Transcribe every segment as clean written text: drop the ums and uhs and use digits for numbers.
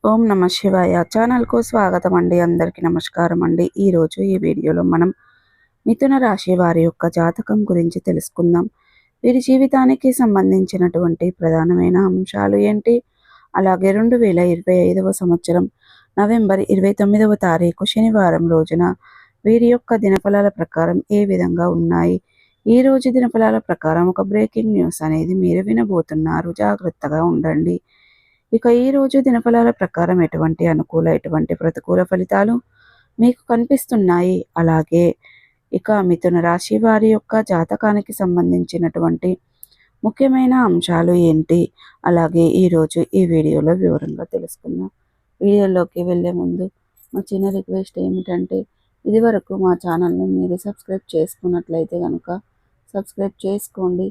ఓం నమ శివాయ ఛానల్కు స్వాగతం అండి. అందరికీ నమస్కారం అండి. ఈరోజు ఈ వీడియోలో మనం మిథున రాశి వారి యొక్క జాతకం గురించి తెలుసుకుందాం. వీరి జీవితానికి సంబంధించినటువంటి ప్రధానమైన అంశాలు ఏంటి, అలాగే 2025వ సంవత్సరం నవంబర్ 29వ తారీఖు శనివారం రోజున వీరి యొక్క దినఫలాల ప్రకారం ఏ విధంగా ఉన్నాయి. ఈ రోజు దినఫలాల ప్రకారం ఒక బ్రేకింగ్ న్యూస్ అనేది మీరు వినబోతున్నారు, జాగ్రత్తగా ఉండండి. ఇక ఈ రోజు దినఫలాల ప్రకారం ఎటువంటి అనుకూల ఎటువంటి ప్రతికూల ఫలితాలు మీకు కనిపిస్తున్నాయి, అలాగే ఇక మిథున రాశి వారి యొక్క జాతకానికి సంబంధించినటువంటి ముఖ్యమైన అంశాలు ఏంటి, అలాగే ఈరోజు ఈ వీడియోలో వివరంగా తెలుసుకుందాం. వీడియోలోకి వెళ్ళే ముందు మా చిన్న రిక్వెస్ట్ ఏమిటంటే, ఇది వరకు మా ఛానల్ని మీరు సబ్స్క్రైబ్ చేసుకున్నట్లయితే కనుక సబ్స్క్రైబ్ చేసుకోండి.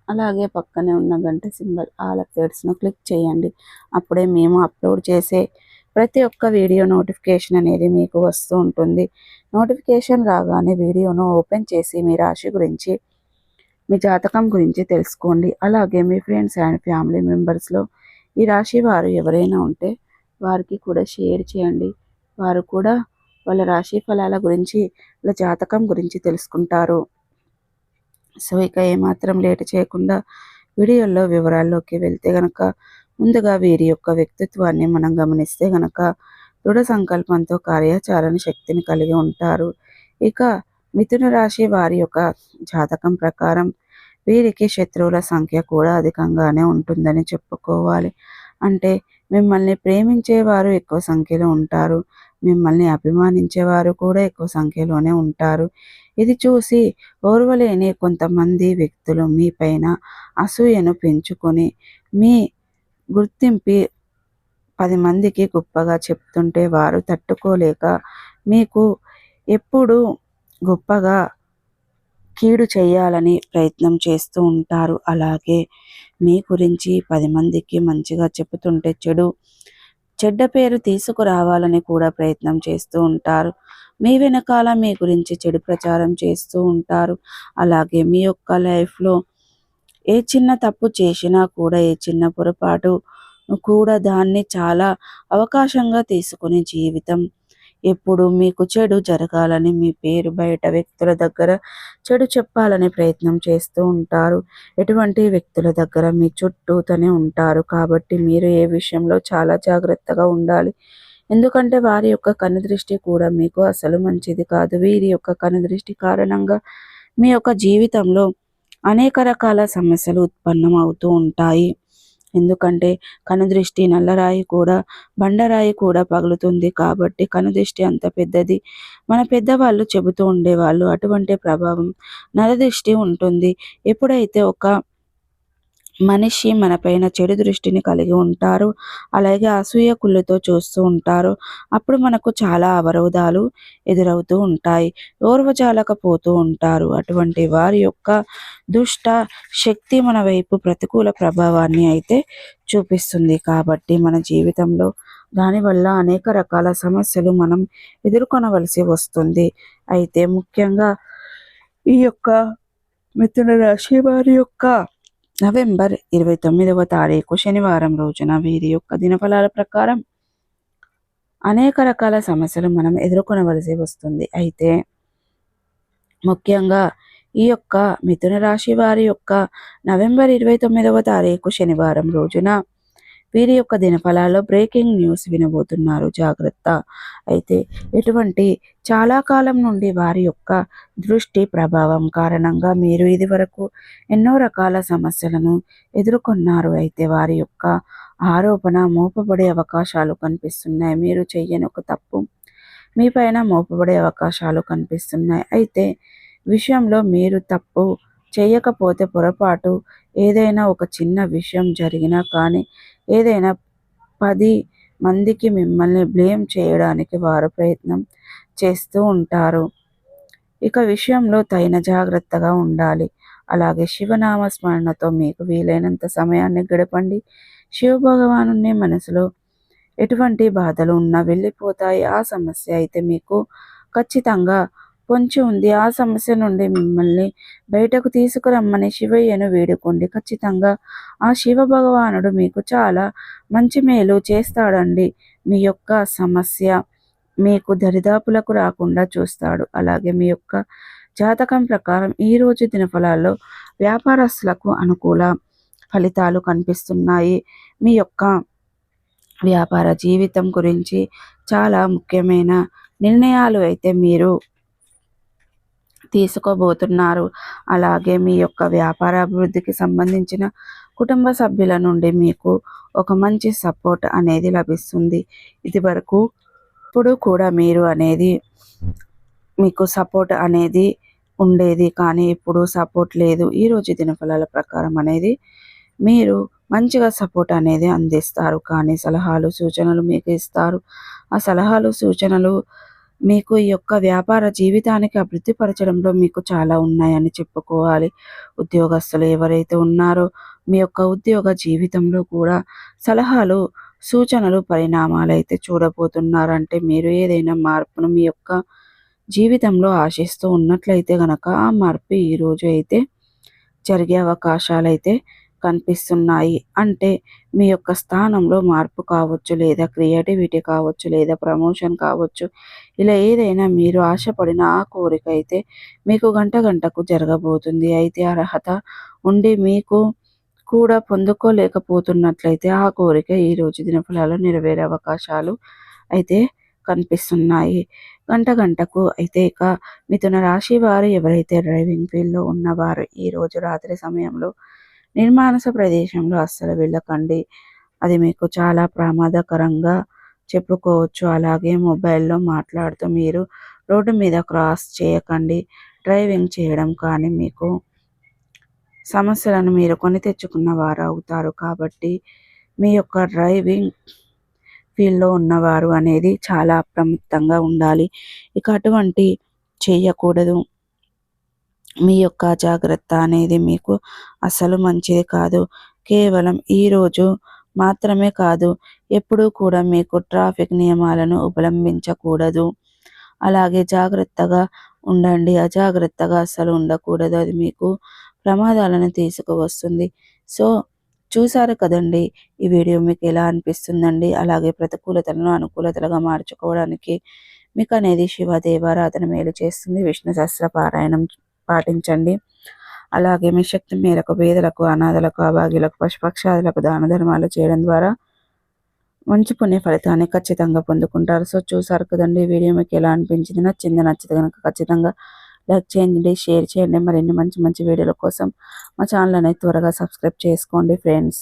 అలాగే పక్కనే ఉన్న గంట సింబల్ ఆల్ అప్డేట్స్ను క్లిక్ చేయండి. అప్పుడే మేము అప్లోడ్ చేసే ప్రతి ఒక్క వీడియో నోటిఫికేషన్ అనేది మీకు వస్తూ ఉంటుంది. నోటిఫికేషన్ రాగానే వీడియోను ఓపెన్ చేసి మీ రాశి గురించి, మీ జాతకం గురించి తెలుసుకోండి. అలాగే మీ ఫ్రెండ్స్ అండ్ ఫ్యామిలీ మెంబర్స్లో ఈ రాశి వారు ఎవరైనా ఉంటే వారికి కూడా షేర్ చేయండి. వారు కూడా వాళ్ళ రాశి ఫలాల గురించి, వాళ్ళ జాతకం గురించి తెలుసుకుంటారు. సో ఇక ఏమాత్రం లేట్ చేయకుండా వీడియోలో వివరాల్లోకి వెళ్తే గనక, ముందుగా వీరి యొక్క వ్యక్తిత్వాన్ని మనం గమనిస్తే గనక దృఢ సంకల్పంతో కార్యాచరణ శక్తిని కలిగి ఉంటారు. ఇక మిథున రాశి వారి యొక్క జాతకం ప్రకారం వీరికి శత్రువుల సంఖ్య కూడా అధికంగానే ఉంటుందని చెప్పుకోవాలి. అంటే మిమ్మల్ని ప్రేమించేవారు ఎక్కువ సంఖ్యలో ఉంటారు, మిమ్మల్ని అభిమానించేవారు కూడా ఎక్కువ సంఖ్యలోనే ఉంటారు. ఇది చూసి ఓర్వలేని కొంతమంది వ్యక్తులు మీ పైన అసూయను పెంచుకొని మీ గుర్తింపు 10 మందికి గొప్పగా చెప్తుంటే వారు తట్టుకోలేక మీకు ఎప్పుడు గొప్పగా కీడు చేయాలని ప్రయత్నం చేస్తూ ఉంటారు. అలాగే మీ గురించి 10 మందికి మంచిగా చెబుతుంటే చెడ్డ పేరు తీసుకురావాలని కూడా ప్రయత్నం చేస్తూ ఉంటారు. మీ వెనకాల మీ గురించి చెడు ప్రచారం చేస్తూ ఉంటారు. అలాగే మీ యొక్క లైఫ్లో ఏ చిన్న తప్పు చేసినా కూడా, ఏ చిన్న పొరపాటు కూడా దాన్ని చాలా అవకాశంగా తీసుకుని జీవితం ఎప్పుడు మీకు చెడు జరగాలని, మీ పేరు బయట వ్యక్తుల దగ్గర చెడు చెప్పాలని ప్రయత్నం చేస్తూ ఉంటారు. ఎటువంటి వ్యక్తుల దగ్గర మీ చుట్టూతోనే ఉంటారు. కాబట్టి మీరు ఏ విషయంలో చాలా జాగ్రత్తగా ఉండాలి. ఎందుకంటే వారి యొక్క కనుదృష్టి కూడా మీకు అసలు మంచిది కాదు. వీరి యొక్క కనుదృష్టి కారణంగా మీ యొక్క జీవితంలో అనేక రకాల సమస్యలు ఉత్పన్నం అవుతూ ఉంటాయి. ఎందుకంటే కనుదృష్టి నల్లరాయి కూడా, బండరాయి కూడా పగులుతుంది. కాబట్టి కనుదృష్టి అంత పెద్దది. మన పెద్దవాళ్ళు చెబుతూ ఉండేవాళ్ళు, అటువంటి ప్రభావం నరదృష్టి ఉంటుంది. ఎప్పుడైతే ఒక మనిషి మనపైన చెడు దృష్టిని కలిగి ఉంటారు, అలాగే అసూయ కుళ్ళుతో చూస్తూ ఉంటారు, అప్పుడు మనకు చాలా అవరోధాలు ఎదురవుతూ ఉంటాయి. ఓర్వజాలకపోతూ ఉంటారు. అటువంటి వారి యొక్క దుష్ట శక్తి మన వైపు ప్రతికూల ప్రభావాన్ని అయితే చూపిస్తుంది. కాబట్టి మన జీవితంలో దానివల్ల అనేక రకాల సమస్యలు మనం ఎదుర్కొనవలసి వస్తుంది. అయితే ముఖ్యంగా ఈ యొక్క మిథున రాశి వారి యొక్క నవంబర్ 29వ తారీఖు శనివారం రోజున వీరి యొక్క దినఫలాల ప్రకారం అనేక రకాల సమస్యలు మనం ఎదుర్కొనవలసి వస్తుంది. అయితే ముఖ్యంగా ఈ యొక్క మిథున రాశి వారి యొక్క నవంబర్ 29వ తారీఖు శనివారం రోజున వీరి యొక్క దినఫలాల్లో బ్రేకింగ్ న్యూస్ వినబోతున్నారు, జాగ్రత్త. అయితే చాలా కాలం నుండి వారి యొక్క దృష్టి ప్రభావం కారణంగా మీరు ఇది వరకు ఎన్నో రకాల సమస్యలను ఎదుర్కొన్నారు. అయితే వారి యొక్క ఆరోపణ మోపబడే అవకాశాలు కనిపిస్తున్నాయి. మీరు చెయ్యని ఒక తప్పు మీ పైన మోపబడే అవకాశాలు కనిపిస్తున్నాయి. అయితే విషయంలో మీరు తప్పు చేయకపోతే పొరపాటు ఏదైనా ఒక చిన్న విషయం జరిగినా కానీ, ఏదైనా 10 మందికి మిమ్మల్ని బ్లేమ్ చేయడానికి వారు ప్రయత్నం చేస్తూ ఉంటారు. ఇక విషయంలో తగిన జాగ్రత్తగా ఉండాలి. అలాగే శివనామ స్మరణతో మీకు వీలైనంత సమయాన్ని గడపండి. శివభగవాను మనసులో ఎటువంటి బాధలు ఉన్నా వెళ్ళిపోతాయి. ఆ సమస్య అయితే మీకు ఖచ్చితంగా పొంచి ఉంది. ఆ సమస్య నుండి మిమ్మల్ని బయటకు తీసుకురమ్మని శివయ్యను వేడుకోండి. ఖచ్చితంగా ఆ శివ భగవానుడు మీకు చాలా మంచి మేలు చేస్తాడండి. మీ యొక్క సమస్య మీకు దరిదాపులకు రాకుండా చూస్తాడు. అలాగే మీ యొక్క జాతకం ప్రకారం ఈరోజు దినఫలాల్లో వ్యాపారస్తులకు అనుకూల ఫలితాలు కనిపిస్తున్నాయి. మీ యొక్క వ్యాపార జీవితం గురించి చాలా ముఖ్యమైన నిర్ణయాలు అయితే మీరు తీసుకోబోతున్నారు. అలాగే మీ యొక్క వ్యాపార అభివృద్ధికి సంబంధించిన కుటుంబ సభ్యుల నుండి మీకు ఒక మంచి సపోర్ట్ అనేది లభిస్తుంది. ఇదివరకు ఇప్పుడు కూడా మీరు అనేది మీకు సపోర్ట్ అనేది ఉండేది, కానీ ఇప్పుడు సపోర్ట్ లేదు. ఈరోజు దినఫలాల ప్రకారం అనేది మీరు మంచిగా సపోర్ట్ అనేది అందిస్తారు, కానీ సలహాలు సూచనలు మీకు ఇస్తారు. ఆ సలహాలు సూచనలు మీకు ఈ యొక్క వ్యాపార జీవితానికి అభివృద్ధి పరచడంలో మీకు చాలా ఉన్నాయని చెప్పుకోవాలి. ఉద్యోగస్తులు ఎవరైతే ఉన్నారో మీ యొక్క ఉద్యోగ జీవితంలో కూడా సలహాలు సూచనలు పరిణామాలు అయితే చూడబోతున్నారంటే మీరు ఏదైనా మార్పును మీ యొక్క జీవితంలో ఆశిస్తూ ఉన్నట్లయితే గనక ఆ మార్పు ఈరోజు అయితే జరిగే అవకాశాలైతే కనిపిస్తున్నాయి. అంటే మీ యొక్క స్థానంలో మార్పు కావచ్చు, లేదా క్రియేటివిటీ కావచ్చు, లేదా ప్రమోషన్ కావచ్చు. ఇలా ఏదైనా మీరు ఆశపడిన ఆ కోరిక అయితే మీకు గంటకు జరగబోతుంది. అయితే అర్హత ఉండి మీకు కూడా పొందుకోలేకపోతున్నట్లయితే ఆ కోరిక ఈరోజు దినఫలాలు నెరవేరే అవకాశాలు అయితే కనిపిస్తున్నాయి. గంటకు అయితే ఇక మిథున రాశి వారు ఎవరైతే డ్రైవింగ్ ఫీల్డ్లో ఉన్నవారు ఈరోజు రాత్రి సమయంలో నిర్మానుష ప్రదేశంలో అస్సలు వెళ్ళకండి. అది మీకు చాలా ప్రమాదకరంగా చెప్పుకోవచ్చు. అలాగే మొబైల్లో మాట్లాడుతూ మీరు రోడ్డు మీద క్రాస్ చేయకండి. డ్రైవింగ్ చేయడం కానీ మీకు సమస్యలను మీరు కొని తెచ్చుకున్న వారు అవుతారు. కాబట్టి మీ యొక్క డ్రైవింగ్ ఫీల్డ్లో ఉన్నవారు అనేది చాలా అప్రమత్తంగా ఉండాలి. ఇక అటువంటి చేయకూడదు. మీ యొక్క జాగ్రత్త అనేది మీకు అసలు మంచిది కాదు. కేవలం ఈరోజు మాత్రమే కాదు, ఎప్పుడూ కూడా మీకు ట్రాఫిక్ నియమాలను ఉల్లంఘించకూడదు. అలాగే జాగ్రత్తగా ఉండండి. అజాగ్రత్తగా అస్సలు ఉండకూడదు. అది మీకు ప్రమాదాలను తీసుకువస్తుంది. సో చూసారు కదండి, ఈ వీడియో మీకు ఎలా అనిపిస్తుందండి? అలాగే ప్రతికూలతలను అనుకూలతలుగా మార్చుకోవడానికి మీకు అనేది శివ దేవారాధన మేలు చేస్తుంది. విష్ణు సహస్ర పారాయణం పాటించండి. అలాగే మీ శక్తి మేరకు పేదలకు, అనాథలకు, అభాగ్యులకు, పశుపక్షాదులకు దాన ధర్మాలు చేయడం ద్వారా మంచి పుణ్య ఫలితాన్ని ఖచ్చితంగా పొందుకుంటారు. సో చూసారు కదండి, ఈ వీడియో మీకు ఎలా అనిపించింది? నచ్చితే కనుక ఖచ్చితంగా లైక్ చేయండి, షేర్ చేయండి. మరిన్ని మంచి వీడియోల కోసం మా ఛానల్ అనేది త్వరగా సబ్స్క్రైబ్ చేసుకోండి ఫ్రెండ్స్.